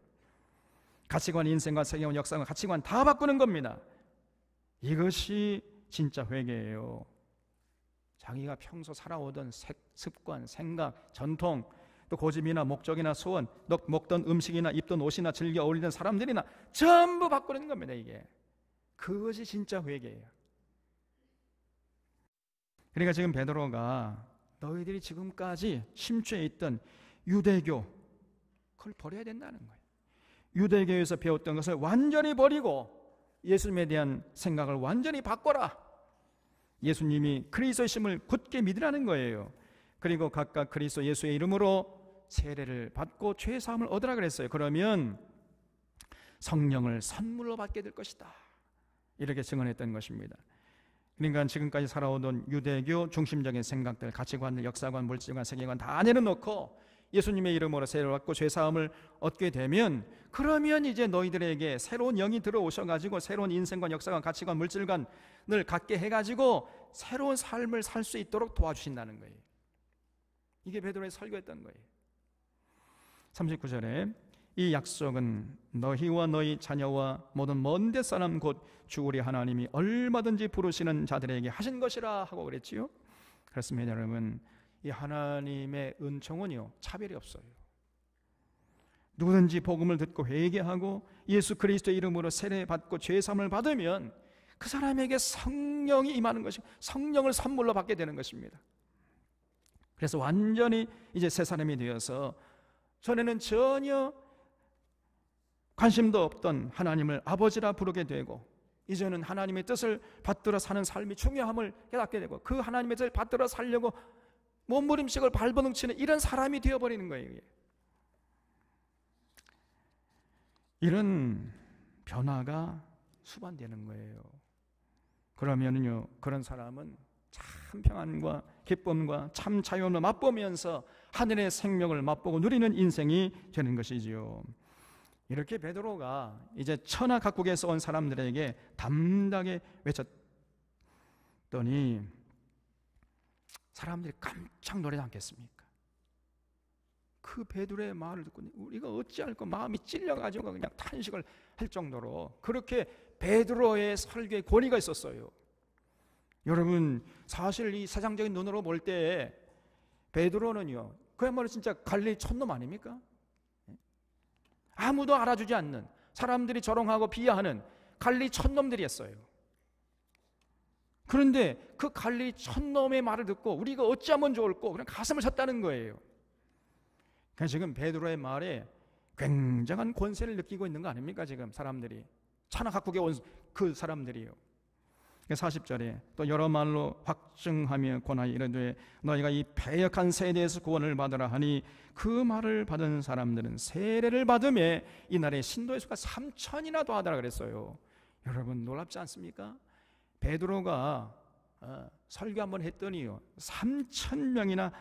가치관, 인생관, 세계관, 역사관, 가치관 다 바꾸는 겁니다. 이것이 진짜 회개예요. 자기가 평소 살아오던 습관, 생각, 전통, 또 고집이나 목적이나 소원, 먹던 음식이나 입던 옷이나 즐겨 어울리던 사람들이나 전부 바꾸는 겁니다. 이게 그것이 진짜 회개예요. 그러니까 지금 베드로가 너희들이 지금까지 심취해 있던 유대교, 그걸 버려야 된다는 거예요. 유대교에서 배웠던 것을 완전히 버리고 예수님에 대한 생각을 완전히 바꿔라. 예수님이 그리스도이심을 굳게 믿으라는 거예요. 그리고 각각 그리스도 예수의 이름으로 세례를 받고 죄 사함을 얻으라 그랬어요. 그러면 성령을 선물로 받게 될 것이다, 이렇게 증언했던 것입니다. 그러니까 지금까지 살아오던 유대교 중심적인 생각들, 가치관들, 역사관, 물질관, 세계관 다 내려놓고 예수님의 이름으로 세례를 받고 죄 사함을 얻게 되면, 그러면 이제 너희들에게 새로운 영이 들어오셔가지고 새로운 인생관, 역사관, 가치관, 물질관을 갖게 해가지고 새로운 삶을 살 수 있도록 도와주신다는 거예요. 이게 베드로의 설교였던 거예요. 39절에 이 약속은 너희와 너희 자녀와 모든 먼데 사람 곧 주 우리 하나님이 얼마든지 부르시는 자들에게 하신 것이라 하고 그랬지요. 그렇습니다. 여러분, 이 하나님의 은총은요, 차별이 없어요. 누구든지 복음을 듣고 회개하고 예수 그리스도의 이름으로 세례받고 죄사함을 받으면 그 사람에게 성령이 임하는 것이, 성령을 선물로 받게 되는 것입니다. 그래서 완전히 이제 새 사람이 되어서 전에는 전혀 관심도 없던 하나님을 아버지라 부르게 되고, 이제는 하나님의 뜻을 받들어 사는 삶이 중요함을 깨닫게 되고, 그 하나님의 뜻을 받들어 살려고 몸부림씩을 발버둥치는 이런 사람이 되어버리는 거예요. 이런 변화가 수반되는 거예요. 그러면은요, 그런 사람은 참 평안과 기쁨과 참 자유를 맛보면서 하늘의 생명을 맛보고 누리는 인생이 되는 것이지요. 이렇게 베드로가 이제 천하 각국에서 온 사람들에게 담대하게 외쳤더니 사람들이 깜짝 놀라지 않겠습니까? 그 베드로의 말을 듣고 우리가 어찌할까 마음이 찔려가지고 그냥 탄식을 할 정도로 그렇게 베드로의 설교에 권위가 있었어요. 여러분, 사실 이 세상적인 눈으로 볼 때 베드로는요, 그야말로 진짜 갈릴리 촌놈 아닙니까? 아무도 알아주지 않는, 사람들이 조롱하고 비하하는 갈릴리 촌놈들이었어요. 그런데 그 갈릴리 촌놈의 말을 듣고 우리가 어찌하면 좋을까? 그냥 가슴을 쳤다는 거예요. 그래서 지금 베드로의 말에 굉장한 권세를 느끼고 있는 거 아닙니까? 지금 사람들이, 천하 각국에 온 그 사람들이요. 40절에 또 여러 말로 확증하며 권하여 이르되 너희가 이 패역한 세대에서 구원을 받으라 하니 그 말을 받은 사람들은 세례를 받음에 이날에 신도의 수가 3,000이나 더하더라 그랬어요. 여러분, 놀랍지 않습니까? 베드로가 설교 한번 했더니요 3,000명이나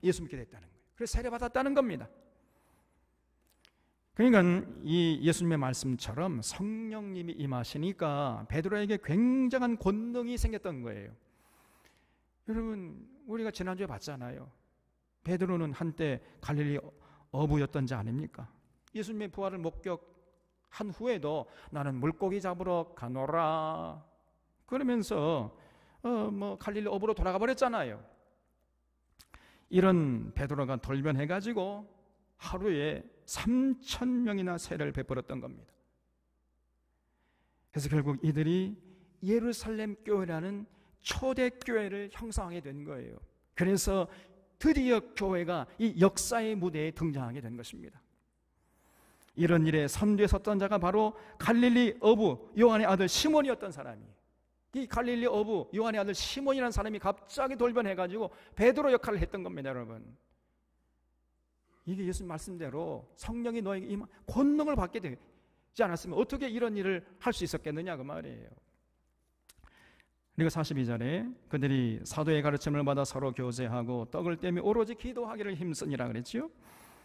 예수 믿게 됐다는 거예요. 그래서 세례 받았다는 겁니다. 그러니까 이 예수님의 말씀처럼 성령님이 임하시니까 베드로에게 굉장한 권능이 생겼던 거예요. 여러분, 우리가 지난주에 봤잖아요. 베드로는 한때 갈릴리 어부였던지 아닙니까? 예수님의 부활을 목격한 후에도 나는 물고기 잡으러 가노라 그러면서 갈릴리 어부로 돌아가 버렸잖아요. 이런 베드로가 돌변해가지고 하루에 3,000명이나 세례를 베풀었던 겁니다. 그래서 결국 이들이 예루살렘 교회라는 초대 교회를 형성하게 된 거예요. 그래서 드디어 교회가 이 역사의 무대에 등장하게 된 것입니다. 이런 일에 선두에 섰던 자가 바로 갈릴리 어부 요한의 아들 시몬이었던 사람이에요. 이 갈릴리 어부 요한의 아들 시몬이라는 사람이 갑자기 돌변해가지고 베드로 역할을 했던 겁니다, 여러분. 이게 예수님 말씀대로 성령이 너에게 권능을 받게 되지 않았으면 어떻게 이런 일을 할 수 있었겠느냐 그 말이에요. 그리고 42절에 그들이 사도의 가르침을 받아 서로 교제하고 떡을 떼며 오로지 기도하기를 힘쓰니라 그랬지요.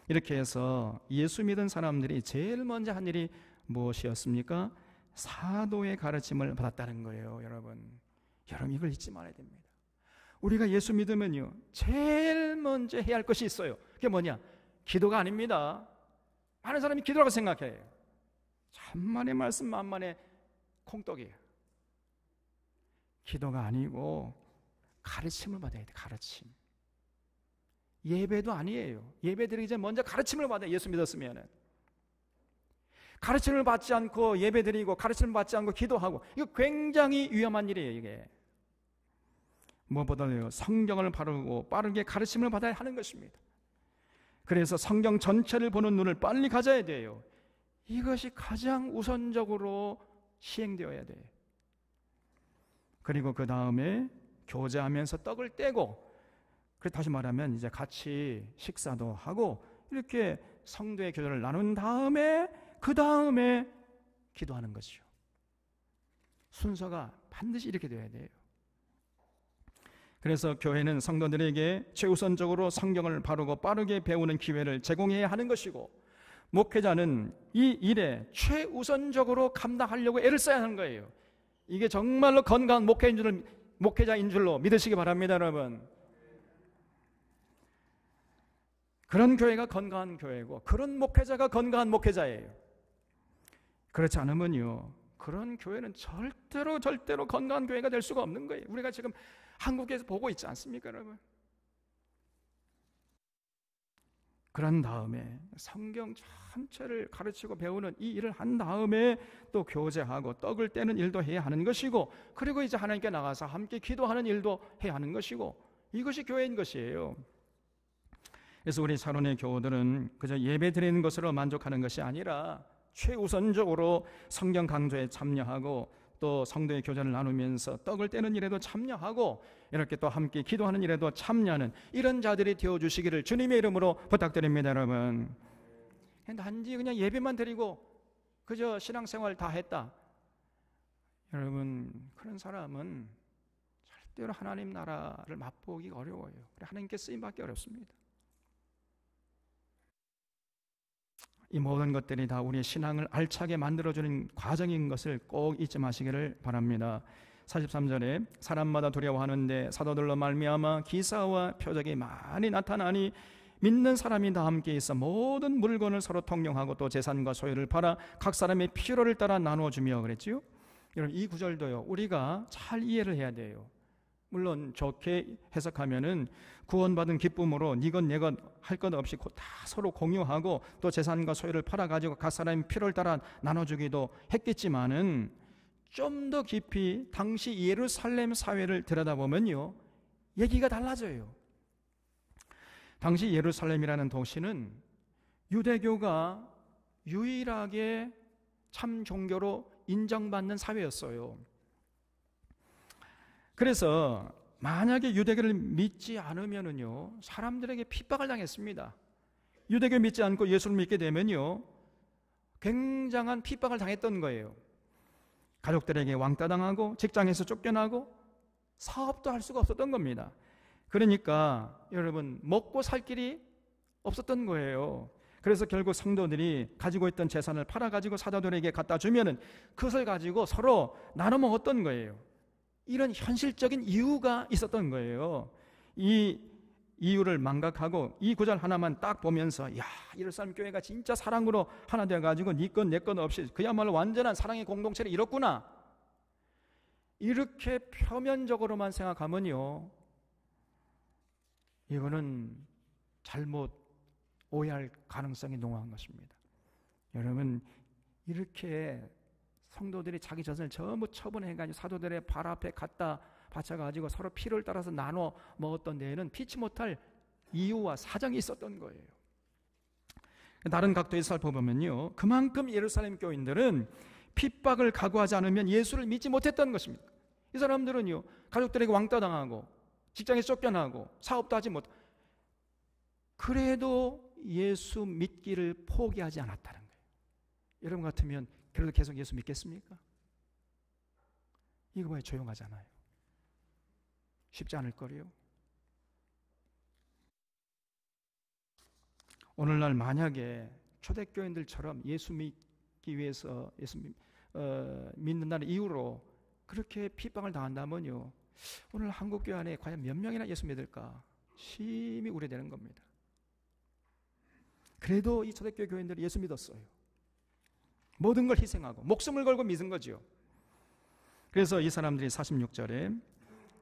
이렇게 해서 예수 믿은 사람들이 제일 먼저 한 일이 무엇이었습니까? 사도의 가르침을 받았다는 거예요. 여러분 이걸 잊지 말아야 됩니다. 우리가 예수 믿으면요 제일 먼저 해야 할 것이 있어요. 그게 뭐냐? 기도가 아닙니다. 많은 사람이 기도라고 생각해요. 천만의 말씀 만만의 콩떡이에요. 기도가 아니고 가르침을 받아야 돼. 가르침. 예배도 아니에요. 예배 드리기 전에 먼저 가르침을 받아요. 예수 믿었으면 가르침을 받지 않고 예배 드리고 가르침을 받지 않고 기도하고 이거 굉장히 위험한 일이에요. 이게 무엇보다도 성경을 바르고 빠르게 가르침을 받아야 하는 것입니다. 그래서 성경 전체를 보는 눈을 빨리 가져야 돼요. 이것이 가장 우선적으로 시행되어야 돼요. 그리고 그 다음에 교제하면서 떡을 떼고, 그래서 다시 말하면 이제 같이 식사도 하고 이렇게 성도의 교제를 나눈 다음에 그 다음에 기도하는 것이죠. 순서가 반드시 이렇게 되어야 돼요. 그래서 교회는 성도들에게 최우선적으로 성경을 바르고 빠르게 배우는 기회를 제공해야 하는 것이고, 목회자는 이 일에 최우선적으로 감당하려고 애를 써야 하는 거예요. 이게 정말로 건강한 목회자인 줄로 믿으시기 바랍니다, 여러분. 그런 교회가 건강한 교회고 그런 목회자가 건강한 목회자예요. 그렇지 않으면요 그런 교회는 절대로 건강한 교회가 될 수가 없는 거예요. 우리가 지금 한국에서 보고 있지 않습니까, 여러분? 그런 다음에 성경 전체를 가르치고 배우는 이 일을 한 다음에 또 교제하고 떡을 떼는 일도 해야 하는 것이고, 그리고 이제 하나님께 나가서 함께 기도하는 일도 해야 하는 것이고, 이것이 교회인 것이에요. 그래서 우리 사론의 교우들은 그저 예배 드리는 것으로 만족하는 것이 아니라 최우선적으로 성경 강좌에 참여하고 또 성도의 교제를 나누면서 떡을 떼는 일에도 참여하고 이렇게 또 함께 기도하는 일에도 참여하는 이런 자들이 되어주시기를 주님의 이름으로 부탁드립니다, 여러분. 단지 그냥 예배만 드리고 그저 신앙생활 다 했다, 여러분 그런 사람은 절대로 하나님 나라를 맛보기 어려워요. 하나님께 쓰임받기 어렵습니다. 이 모든 것들이 다 우리의 신앙을 알차게 만들어주는 과정인 것을 꼭 잊지 마시기를 바랍니다. 43절에 사람마다 두려워하는데 사도들로 말미암아 기사와 표적이 많이 나타나니 믿는 사람이 다 함께 있어 모든 물건을 서로 통용하고 또 재산과 소유를 팔아 각 사람의 필요를 따라 나누어주며 그랬지요. 여러분 이 구절도요 우리가 잘 이해를 해야 돼요. 물론 좋게 해석하면은 구원받은 기쁨으로 니것 내것 할 것 없이 다 서로 공유하고 또 재산과 소유를 팔아가지고 각 사람의 필요를 따라 나눠주기도 했겠지만은 좀 더 깊이 당시 예루살렘 사회를 들여다보면요 얘기가 달라져요. 당시 예루살렘이라는 도시는 유대교가 유일하게 참 종교로 인정받는 사회였어요. 그래서 만약에 유대교를 믿지 않으면요 사람들에게 핍박을 당했습니다. 유대교 믿지 않고 예수를 믿게 되면요 굉장한 핍박을 당했던 거예요. 가족들에게 왕따당하고 직장에서 쫓겨나고 사업도 할 수가 없었던 겁니다. 그러니까 여러분 먹고 살 길이 없었던 거예요. 그래서 결국 성도들이 가지고 있던 재산을 팔아가지고 사도들에게 갖다 주면은 그것을 가지고 서로 나눠 먹었던 거예요. 이런 현실적인 이유가 있었던 거예요. 이 이유를 망각하고 이 구절 하나만 딱 보면서 야 예루살렘 교회가 진짜 사랑으로 하나 되어가지고 네 것 내 것 없이 그야말로 완전한 사랑의 공동체를 이뤘구나 이렇게 표면적으로만 생각하면요 이거는 잘못 오해할 가능성이 농후한 것입니다. 여러분 이렇게 성도들이 자기 자신을 전부 처분해가지고 사도들의 발 앞에 갖다 바쳐가지고 서로 필요를 따라서 나눠 먹었던 데에는 피치 못할 이유와 사정이 있었던 거예요. 다른 각도에서 살펴보면요 그만큼 예루살렘 교인들은 핍박을 각오하지 않으면 예수를 믿지 못했던 것입니다. 이 사람들은요 가족들에게 왕따당하고 직장에 쫓겨나고 사업도 하지 못 그래도 예수 믿기를 포기하지 않았다는 거예요. 여러분 같으면 그래도 계속 예수 믿겠습니까? 이거 봐요 조용하잖아요. 쉽지 않을 거리요. 오늘날 만약에 초대교인들처럼 예수 믿기 위해서 믿는다는 이유로 그렇게 핍박을 당한다면요 오늘 한국교회 안에 과연 몇 명이나 예수 믿을까 심히 우려되는 겁니다. 그래도 이 초대교회 교인들이 예수 믿었어요. 모든 걸 희생하고 목숨을 걸고 믿은 거죠. 그래서 이 사람들이 46절에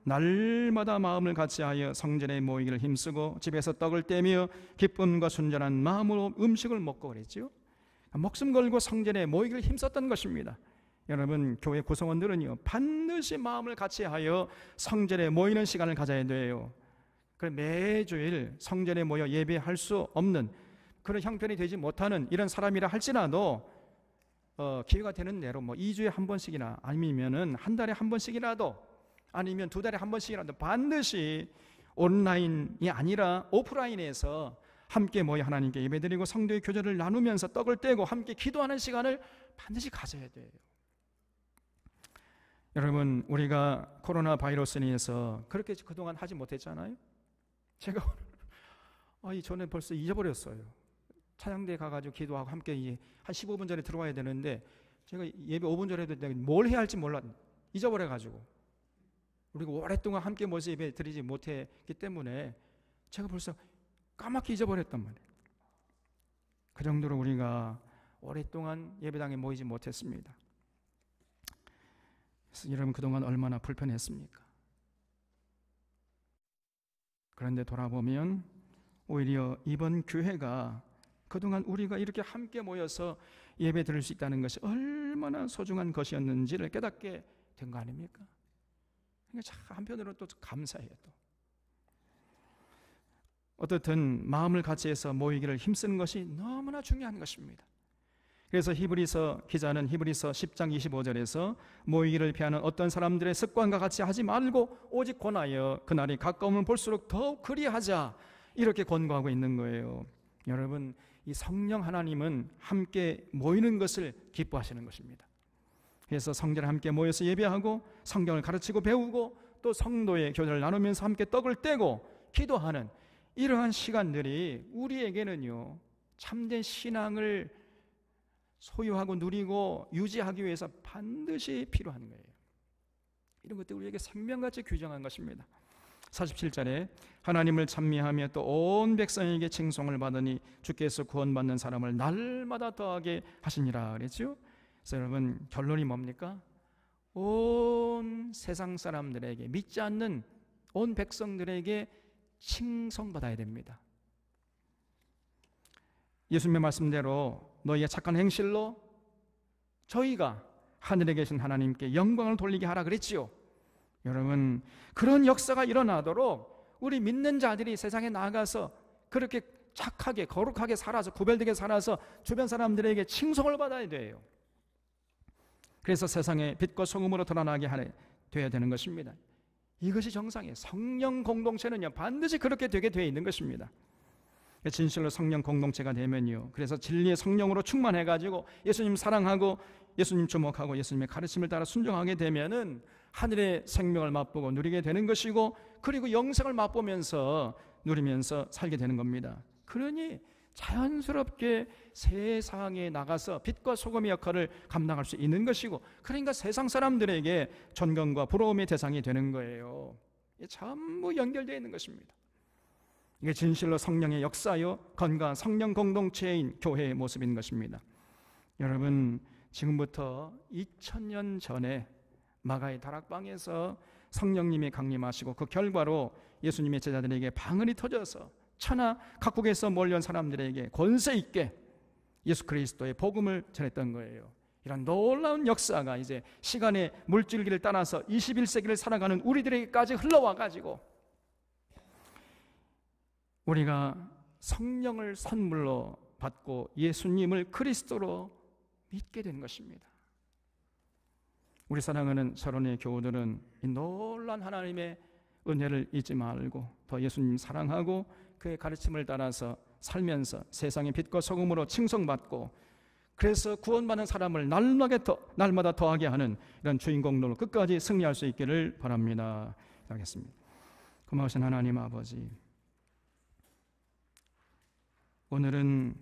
날마다 마음을 같이하여 성전에 모이기를 힘쓰고 집에서 떡을 떼며 기쁨과 순전한 마음으로 음식을 먹고 그랬죠. 목숨 걸고 성전에 모이기를 힘썼던 것입니다. 여러분 교회 구성원들은요 반드시 마음을 같이하여 성전에 모이는 시간을 가져야 돼요. 매주일 성전에 모여 예배할 수 없는 그런 형편이 되지 못하는 이런 사람이라 할지라도 기회가 되는 대로 2주에 한 번씩이나 아니면은 한 달에 한 번씩이라도 아니면 2달에 한 번씩이라도 반드시 온라인이 아니라 오프라인에서 함께 모여 하나님께 예배드리고 성도의 교제를 나누면서 떡을 떼고 함께 기도하는 시간을 반드시 가져야 돼요. 여러분 우리가 코로나 바이러스에 의해서 그렇게 그동안 하지 못했잖아요. 제가 전에 벌써 잊어버렸어요. 찬양대에 가가지고 기도하고 함께 한 15분 전에 들어와야 되는데 제가 예배 5분 전에 해도 뭘 해야 할지 몰라 잊어버려가지고 우리가 오랫동안 함께 모여서 예배 드리지 못했기 때문에 제가 벌써 까맣게 잊어버렸단 말이에요. 그 정도로 우리가 오랫동안 예배당에 모이지 못했습니다. 그래서 여러분 그동안 얼마나 불편했습니까? 그런데 돌아보면 오히려 이번 교회가 그동안 우리가 이렇게 함께 모여서 예배 드릴 수 있다는 것이 얼마나 소중한 것이었는지를 깨닫게 된 거 아닙니까? 그러니까 한편으로 또 감사해요. 또 어떻든 마음을 같이 해서 모이기를 힘쓰는 것이 너무나 중요한 것입니다. 그래서 히브리서 기자는 히브리서 10장 25절에서 모이기를 피하는 어떤 사람들의 습관과 같이 하지 말고 오직 권하여 그날이 가까우면 볼수록 더욱 그리하자 이렇게 권고하고 있는 거예요. 여러분 이 성령 하나님은 함께 모이는 것을 기뻐하시는 것입니다. 그래서 성전에 함께 모여서 예배하고 성경을 가르치고 배우고 또 성도의 교제를 나누면서 함께 떡을 떼고 기도하는 이러한 시간들이 우리에게는요 참된 신앙을 소유하고 누리고 유지하기 위해서 반드시 필요한 거예요. 이런 것들 우리에게 생명같이 규정한 것입니다. 47절에 하나님을 찬미하며 또 온 백성에게 칭송을 받으니 주께서 구원받는 사람을 날마다 더하게 하시니라 그랬죠. 그래서 여러분, 결론이 뭡니까? 온 세상 사람들에게, 믿지 않는 온 백성들에게 칭송받아야 됩니다. 예수님의 말씀대로 너희의 착한 행실로 저희가 하늘에 계신 하나님께 영광을 돌리게 하라 그랬지요. 여러분, 그런 역사가 일어나도록 우리 믿는 자들이 세상에 나가서 그렇게 착하게 거룩하게 살아서 구별되게 살아서 주변 사람들에게 칭송을 받아야 돼요. 그래서 세상에 빛과 소금으로 드러나게 돼야 되는 것입니다. 이것이 정상이에요. 성령 공동체는요, 반드시 그렇게 되게 되어 있는 것입니다. 진실로 성령 공동체가 되면요, 그래서 진리의 성령으로 충만해가지고 예수님 사랑하고 예수님 주목하고 예수님의 가르침을 따라 순종하게 되면은 하늘의 생명을 맛보고 누리게 되는 것이고, 그리고 영생을 맛보면서 누리면서 살게 되는 겁니다. 그러니 자연스럽게 세상에 나가서 빛과 소금의 역할을 감당할 수 있는 것이고, 그러니까 세상 사람들에게 존경과 부러움의 대상이 되는 거예요. 이게 전부 연결되어 있는 것입니다. 이게 진실로 성령의 역사요, 건강한 성령 공동체인 교회의 모습인 것입니다. 여러분, 지금부터 2000년 전에 마가의 다락방에서 성령님이 강림하시고 그 결과로 예수님의 제자들에게 방언이 터져서 천하 각국에서 몰려온 사람들에게 권세 있게 예수 그리스도의 복음을 전했던 거예요. 이런 놀라운 역사가 이제 시간의 물줄기를 따라서 21세기를 살아가는 우리들에게까지 흘러와 가지고 우리가 성령을 선물로 받고 예수님을 그리스도로 믿게 된 것입니다. 우리 사랑하는 서론의 교우들은 이 놀라운 하나님의 은혜를 잊지 말고 더 예수님 사랑하고 그의 가르침을 따라서 살면서 세상의 빛과 소금으로 칭송받고, 그래서 구원받는 사람을 날마다 더하게 하는 이런 주인공으로 끝까지 승리할 수 있기를 바랍니다. 하겠습니다. 고마우신 하나님 아버지, 오늘은